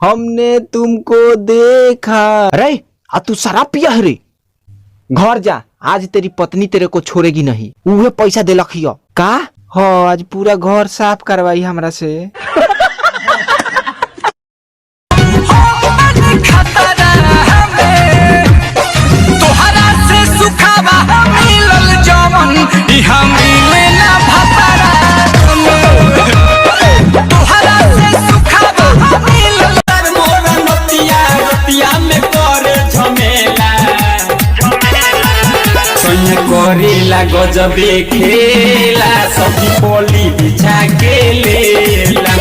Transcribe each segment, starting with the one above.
हमने तुमको देखा। अरे आ तू शराब पिया है रे। घर जा, आज तेरी पत्नी तेरे को छोड़ेगी नहीं। उहे पैसा दे लखियो का। हो आज पूरा घर साफ करवाई हमरा से। करेला गजबे खेला सखी पोली बिछा के लेला।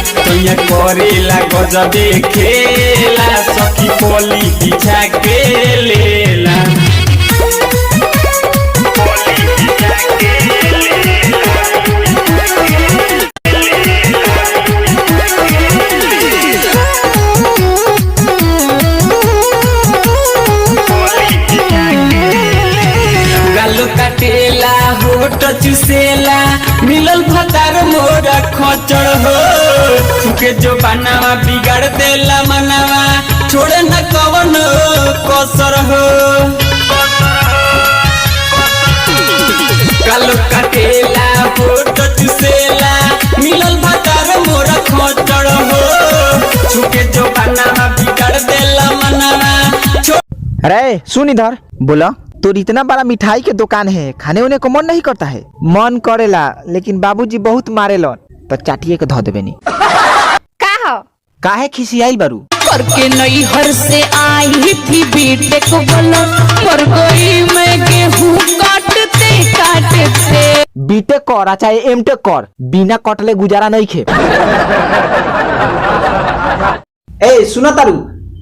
करेला गजबे खेला सखी पोली बिछा के लेला। काटेला होट चुसेला मिलल भतार मोरा खचड़ हो। तुके जो बनावा बिगाड़ देला मनावा छोड़े न कवन कसर हो। कालो काटेला होट चुसेला मिलल भतार मोरा खचड़ हो। तुके जो बनावा बिगाड़ देला मनावा। अरे सुन इधर बोला, तो इतना बड़ा मिठाई के दुकान है, खाने उन्हें को मन नहीं करता है? मन करेला लेकिन बाबूजी बहुत मारेलन, तो चाटिए के धो देबे नी। काहे खिसियाइल बारू? करके नई हर से आई थी बीटेक वाला, पर गई मैं गेहूं काटते। बीटेक कर चाहे एमटेक कर, बिना कटले गुजारा नहीं खे। ए सुना तारू,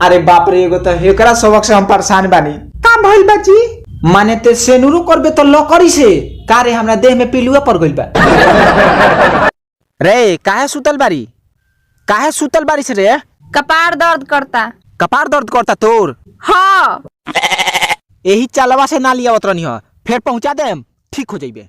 अरे बाप रे एगो तो हेकरा सबक से हम परेशान बानी। का भइल बाजी? माने ते सेनुरू करबे तो लकड़ी से का रे, हमरा देह में पिलुआ पड़ गइल बा। रे काहे सुतल बारी? काहे सुतल बारी से रे? कपार दर्द करता। कपार दर्द करता तोर? हाँ यही चालवा से ना लिया उतरनी हो, फिर पहुंचा देम, ठीक हो जाइबे।